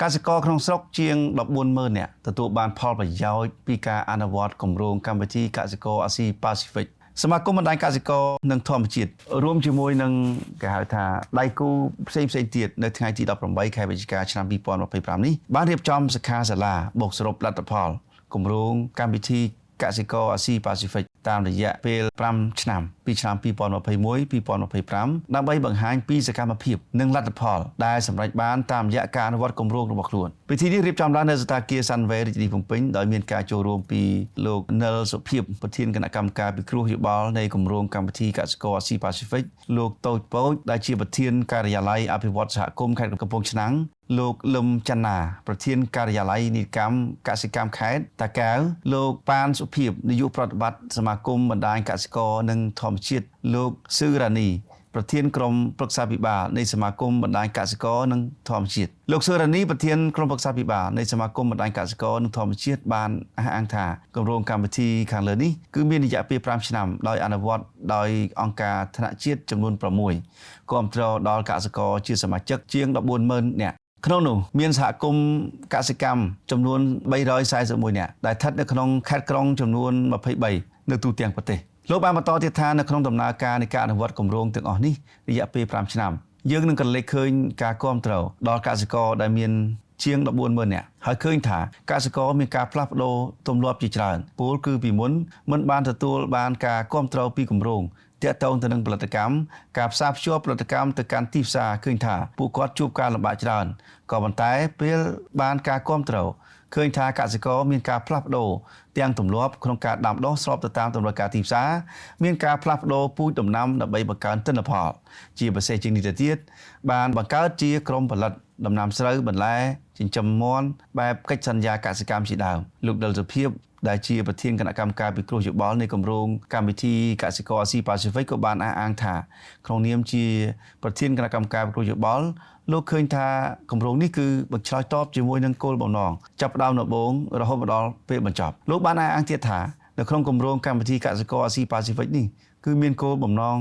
กสิกรក្នុងស្រុកជាង14,000នាក់ទទួលបានផលប្រយោជន៍ពីការអនុវត្តគម្រោងកម្មវិធីកសិករអាស៊ីប៉ាស៊ីហ្វិកសមាគមបណ្ដាញកសិករនិងធម្មជាតិរួមជាមួយនឹងគេហៅថាដៃគូផ្សេងៗទៀតនៅថ្ងៃទី18ខែវិច្ឆិកាឆ្នាំ2025នេះបានរៀបចំសិក្ខាសាលាបូកសរុបលទ្ធផលគម្រោងកម្មវិធីកសិករអាស៊ីប៉ាស៊ីហ្វិកតាមរយៈពេល5ឆ្នាំពីឆ្នាំ2021-2025ដើម្បីបង្ហាញពីសកម្មភាពនិងលទ្ធផលដែលសម្រេចបានតាមរយៈការអនុវត្តគម្រោងរបស់ខ្លួនពិធីនេះរៀបចំឡើងនៅសន្តាគារសាន់វ៉េរាជធានីភ្នំពេញដោយមានការចូលរួមពីលោកនិលសុភាពប្រធានគណៈកម្មការពិគ្រោះយោបល់នៃគម្រោងកម្មវិធីកសិករអាស៊ីប៉ាស៊ីហ្វិកលោកតូចពូចដែលជាប្រធានការិយាល័យអភិវឌ្ឍសហគមន៍ខេត្តកំពង់ឆ្នាំងលោកលឹមច័ន្ទណាប្រធានការិយាល័យនីតិកម្មកសិកម្មខេត្តតាកែវលោកប៉ានសុភាពនាយកប្រតិបត្តិសមាគមបណ្ដាញកសិករនិងធម្មជាតិលោកស៊ឺរ៉ានីប្រធានក្រុមប្រឹក្សាពិបាលនៃសមាគមបណ្ដាញកសិករនិងធម្មជាតិលោកស៊ឺរ៉ានីប្រធានក្រុមប្រឹក្សាពិបាលនៃសមាគមបណ្ដាញកសិករនិងធម្មជាតិបានអះអាងថាគម្រោងកម្មវិធីខាងលើនេះគឺមានរយៈពេល5ឆ្នាំដោយអនុវត្តដោយអង្គការថ្នាក់ជាតិចំនួន6គាំទ្រដល់កសិករជាសមាជិកជាង14,000នាក់ក្នុងនោះមានសហគមន៍កសិកម្មចំនួន341នាក់ដែលស្ថិតនៅក្នុងខេត្តក្រុងចំនួន23នៅទូទាំងប្រទេសលោកបានបន្តទៀតថានៅក្នុងដំណើរការនៃការអនុវត្តគម្រោងទាំងអស់នេះរយៈពេល5ឆ្នាំយើងនឹងកន្លែងឃើញការគាំទ្រដល់កសិករដែលមានជាង14,000នាក់ហើយឃើញថាកសិករមានការផ្លាស់ប្ដូរទម្លាប់ជាច្រើនពលគឺពីមុនមិនបានទទួលបានការគាំទ្រពីគម្រោងទាក់ទងទៅនឹងផលិតកម្មការផ្សារភ្ជាប់ផលិតកម្មទៅកាន់ទីផ្សារឃើញថាពួកគាត់ជួបការលំបាកច្រើនក៏ប៉ុន្តែពេលបានការគាំទ្រឃើញថាកសិករមានការផ្លាស់ប្ដូរទាំងទម្លាប់ក្នុងការដាំដុះស្របទៅតាមតម្រូវការទីផ្សារមានការផ្លាស់ប្ដូរពូជដំណាំដើម្បីបង្កើនទិន្នផលជាពិសេសជាងនេះទៅទៀតបានបង្កើតជាក្រុមផលិតដំណាំស្រូវបន្លែចិញ្ចឹមមាន់បែបកិច្ចសន្យាកសិកម្មជាដើមលោកដិលសុភាពដែលជាប្រធានគណៈកម្មការពិគ្រោះយោបល់នៃគម្រោងកម្មវិធីកសិករអាស៊ីប៉ាស៊ីហ្វិកក៏បានអះអាងថាក្នុងនាមជាប្រធានគណៈកម្មការពិគ្រោះយោបល់លោកឃើញថាគម្រោងនេះគឺបង្ឆ្លើយតបជាមួយនឹងគោលបំណងចាប់ផ្ដើមដំបូងរហូតមកដល់ពេលបញ្ចប់លោកបានអះអាងទៀតថានៅក្នុងគម្រោងកម្មវិធីកសិករអាស៊ីប៉ាស៊ីហ្វិកនេះគឺមានគោលបំណង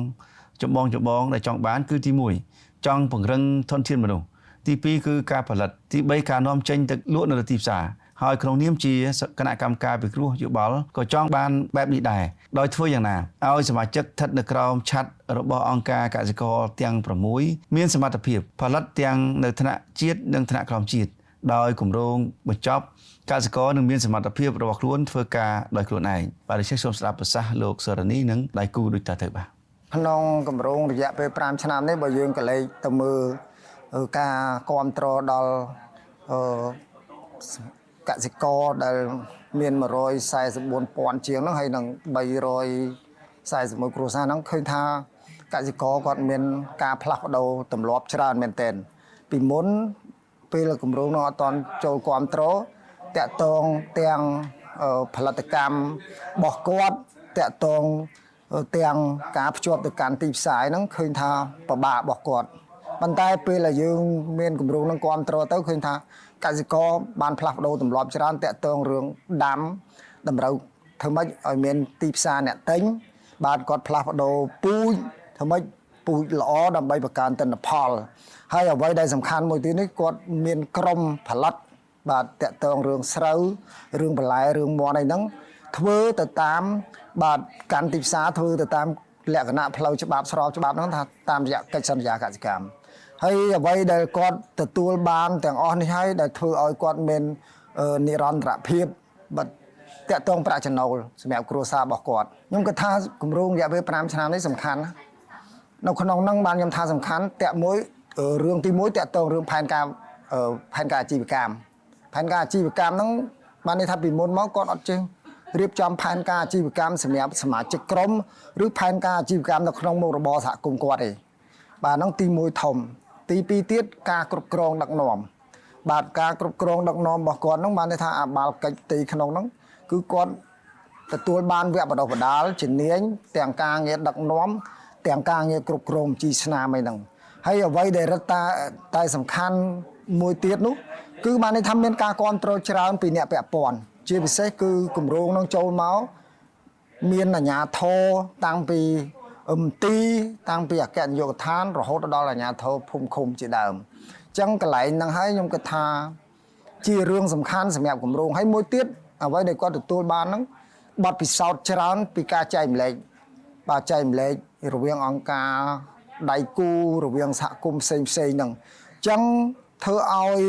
ចម្បងដែលចង់បានគឺទី1ចង់ពង្រឹងធនធានមនុស្សទី2គឺការផលិតទី3ការនាំចេញទៅលក់នៅទីផ្សារហើយក្នុងនាមជាគណៈកម្មការពិគ្រោះយោបល់ក៏ចង់បានបែបនេះដែរដោយធ្វើយ៉ាងណាឲ្យសមាជិកស្ថិតនៅក្រោមឆ័ត្ររបស់អង្គការកសិករទាំង6មានសមត្ថភាពផលិតទាំងនៅថ្នាក់ជាតិនិងថ្នាក់ក្រោមជាតិដោយគម្រោងបញ្ចប់កសិករនឹងមានសមត្ថភាពរបស់ខ្លួនធ្វើការដោយខ្លួនឯងបាទនេះសូមស្ដាប់ប្រសាសន៍លោកសរនីនិងដៃគូដូចតទៅបាទក្នុងគម្រោងរយៈពេល5ឆ្នាំនេះបើយើងក៏លេខទៅមើលការគ្រប់គ្រងដល់កសិករដែលមាន144,000ជាងហ្នឹងហើយនឹង341គ្រួសារហ្នឹងឃើញថាកសិករគាត់មានការផ្លាស់ប្ដូរទម្លាប់ច្រើនមែនទែនពីមុនពេលគម្រោងនោះអត់ទាន់ចូលគ្រប់គ្រងតាក់ទងទាំងផលិតកម្មរបស់គាត់តាក់ទងទាំងការភ្ជាប់ទៅកាន់ទីផ្សារហ្នឹងឃើញថាពិបាករបស់គាត់ប៉ុន្តែពេលដែលយើងមានគម្រោងនឹងគ្រប់គ្រងទៅឃើញថាកសិករបានផ្លាស់ប្ដូរទម្លាប់ច្រើនតាក់ទងរឿងដាំតម្រូវធ្វើម៉េចឲ្យមានទីផ្សារអ្នកទិញបាទគាត់ផ្លាស់ប្ដូរពូជធ្វើម៉េចពូជល្អដើម្បីបង្កើនទិន្នផលហើយអ្វីដែលសំខាន់មួយទៀតនេះគាត់មានក្រុមផលិតបាទតាក់ទងរឿងស្រូវរឿងបន្លែរឿងមាន់អីហ្នឹងធ្វើទៅតាមបាទកាន់ទីផ្សារធ្វើទៅតាមលក្ខណៈផ្លូវច្បាប់ស្របច្បាប់ហ្នឹងថាតាមរយៈកិច្ចសន្យាកសិកម្មហើយអ្វីដែលគាត់ទទួលបានទាំងអស់នេះហើយដែលធ្វើឲ្យគាត់មាននិរន្តរភាពបាទតាក់ទងប្រាក់ចំណូលសម្រាប់គ្រួសាររបស់គាត់ខ្ញុំគិតថាគម្រោងរយៈពេល5ឆ្នាំនេះសំខាន់នៅក្នុងហ្នឹងបានខ្ញុំថាសំខាន់តាក់មួយរឿងទី1តាក់ទងរឿងផែនការអាជីវកម្មផែនការអាជីវកម្មហ្នឹងបានន័យថាពីមុនមកគាត់អត់ចេះរៀបចំផែនការអាជីវកម្មសម្រាប់សមាជិកក្រុមឬផែនការអាជីវកម្មនៅក្នុងមុខរបរសហគមន៍គាត់ទេបាទហ្នឹងទី1ធំទី2ទៀតការគ្រប់គ្រងដឹកនាំបាទការគ្រប់គ្រងដឹកនាំរបស់គាត់ហ្នឹងបានន័យថាអាបាលកិច្ចទីក្នុងហ្នឹងគឺគាត់ទទួលបានវគ្គបណ្ដុះបណ្ដាលជំនាញទាំងការងារដឹកនាំទាំងការងារគ្រប់គ្រងជីស្នាមអីហ្នឹងហើយអ្វីដែលរដ្ឋតែសំខាន់មួយទៀតនោះគឺបានន័យថាមានការគ្រប់គ្រងច្រើនពីអ្នកពាក់ព័ន្ធជាពិសេសគឺគម្រោងនឹងចូលមកមានអាជ្ញាធរតាំងពីទីតាំងពីអគ្គនាយកដ្ឋានរហូតដល់អាជ្ញាធរភូមិឃុំជាដើមអញ្ចឹងកន្លែងហ្នឹងហើយខ្ញុំគិតថា ជារឿងសំខាន់សម្រាប់គម្រោងហើយមួយទៀតអ្វីដែលគាត់ទទួលបានហ្នឹងបទពិសោធន៍ច្រើនពីការចែកម្លែកបាទចែកម្លែករវាងអង្គការដៃគូរវាងសហគមន៍ផ្សេងហ្នឹងអញ្ចឹងធ្វើឲ្យ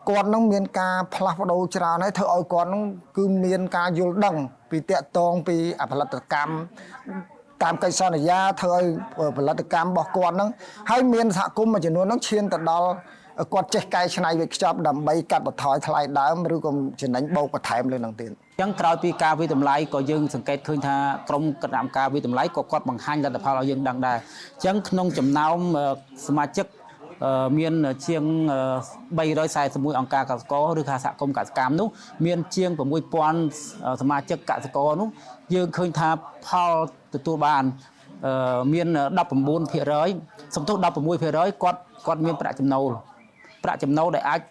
គាត់នឹងមានការផ្លាស់ប្ដូរច្រើនហើយធ្វើឲ្យគាត់នឹងគឺមានការយល់ដឹងពីតាក់ទងពីផលិតកម្មតាមកិច្ចសន្យាធ្វើឲ្យផលិតកម្មរបស់គាត់នឹងហើយមានសហគមន៍មួយចំនួននឹងឈានទៅដល់គាត់ចេះកែច្នៃវិខ្ចប់ដើម្បីកាត់បន្ថយថ្លៃដើមឬក៏ចំណេញបូកបន្ថែមលើនឹងទៀត អញ្ចឹងក្រោយពីការវិតម្លៃក៏យើងសង្កេតឃើញថាក្រមគណៈកម្មការវិតម្លៃក៏គាត់បង្ហាញលទ្ធផលឲ្យយើងដឹងដែរអញ្ចឹងក្នុងចំណោមសមាជិកមានជាង341អង្គការកសិករឬសហគមន៍កសិកម្មនោះមានជាង6000សមាជិកកសិករនោះយើងឃើញថាផលទទួលបានមាន19%សំទោស16%គាត់មានប្រាក់ចំណូលដែលអាច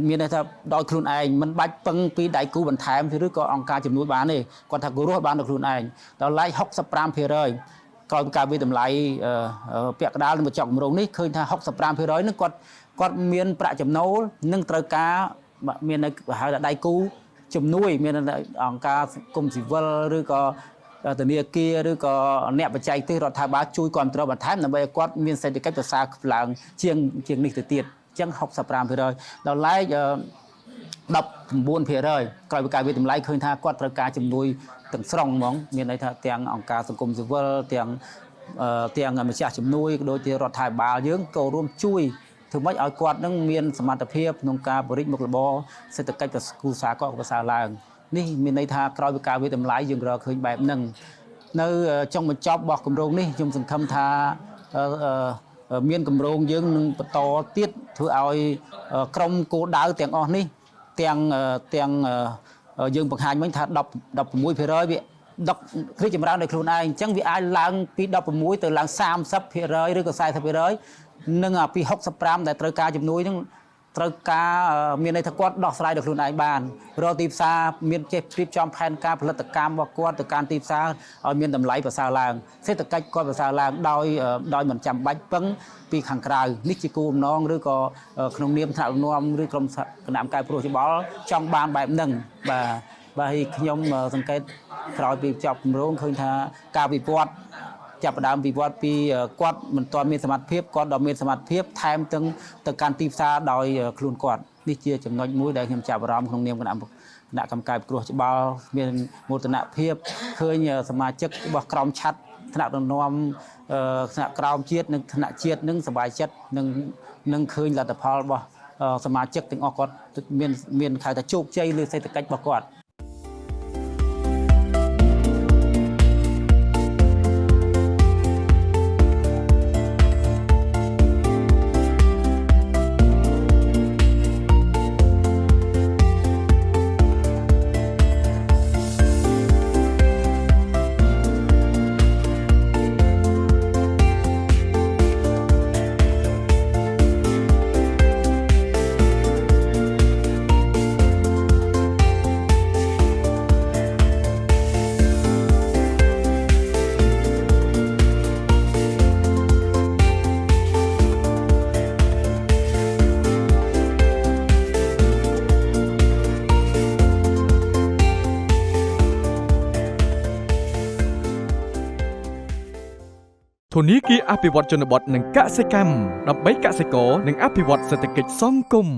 មានន័យថាដោយខ្លួនឯងមិនបាច់ពឹងពីដៃគូបន្ថែមឬក៏អង្គការជំនួយបានទេគាត់ថាគូរស់បានដោយខ្លួនឯងដល់ឡែក65%ក្រោយពីការវិតម្លៃពាក់កណ្ដាលនឹងបញ្ចប់គម្រោងនេះឃើញថា65%នឹងគាត់មានប្រាក់ចំណូលនិងត្រូវការមាននៅហៅថាដៃគូជំនួយមានអង្គការសង្គមស៊ីវិលឬក៏ធនាគារឬក៏អ្នកបច្ចេកទេសរដ្ឋាភិបាលជួយគ្រប់គ្រងបន្ថែមដើម្បីឲ្យគាត់មានសេដ្ឋកិច្ចប្រសើរឡើងជាងនេះទៅទៀតអញ្ចឹង65%ដល់ឡែក19%ក្រោយពីការវិតម្លៃឃើញថាគាត់ត្រូវការជំនួយទាំងស្រុងហ្មងមានន័យថាទាំងអង្គការសង្គមស៊ីវិលទាំងម្ចាស់ជំនួយក៏ដូចជារដ្ឋាភិបាលយើងក៏រួមជួយធ្វើម៉េចឲ្យគាត់នឹងមានសមត្ថភាពក្នុងការបរិយាមុខរបរសេដ្ឋកិច្ចគ្រួសារគាត់ប្រសើរឡើងនេះមានន័យថាក្រោយពីការវិតម្លៃយើងរកឃើញបែបហ្នឹងនៅចុងបញ្ចប់របស់គម្រោងនេះខ្ញុំសង្ឃឹមថាមានគម្រោងយើងនឹងបន្តទៀតធ្វើឲ្យក្រុមគោលដៅទាំងអស់នេះទាំងយើងបង្ហាញមិញថា16%វារីកចម្រើនដោយខ្លួនឯងអញ្ចឹងវាអាចឡើងពី16ទៅឡើង30%ឬក៏40%និងពី65ដែលត្រូវការជំនួយនឹងត្រូវការមានន័យថាគាត់ដោះស្រាយដោយខ្លួនឯងបានរកទីផ្សារមានចេះព្រៀបចំផែនការផលិតកម្មរបស់គាត់ទៅកាន់ទីផ្សារឲ្យមានតម្លៃប្រសើរឡើងសេដ្ឋកិច្ចគាត់ប្រសើរឡើងដោយមិនចាំបាច់ពឹងពីខាងក្រៅនេះជាគោលបំណងឬក៏ក្នុងនាមថ្នាក់ដឹកនាំឬក្រុមគណៈកម្មការព្រោះច្បល់ចង់បានបែបហ្នឹងបាទហើយខ្ញុំសង្កេតក្រោយពីចប់គម្រោងឃើញថាការវិវត្តចាប់ផ្ដើមវិវត្តពីគាត់មិនទាន់មានសមត្ថភាពគាត់ដល់មានសមត្ថភាពថែមទាំងទៅកាន់ទីផ្សារដោយខ្លួនគាត់នេះជាចំណុចមួយដែលខ្ញុំចាប់អារម្មណ៍ក្នុងនាមគណៈកម្មការព្រោះច្បល់មានមោទនភាពឃើញសមាជិករបស់ក្រមឆ័ត្រថ្នាក់ដឹកនាំថ្នាក់ក្រោមជាតិនិងថ្នាក់ជាតិនឹងសប្បាយចិត្តនឹងឃើញលទ្ធផលរបស់សមាជិកទាំងអស់គាត់មានខៅថាជោគជ័យលើសេដ្ឋកិច្ចរបស់គាត់ ធនាគារអភិវឌ្ឍជនបទនិងកសិកម្មដើម្បីកសិករនិងអភិវឌ្ឍសេដ្ឋកិច្ចសង្គម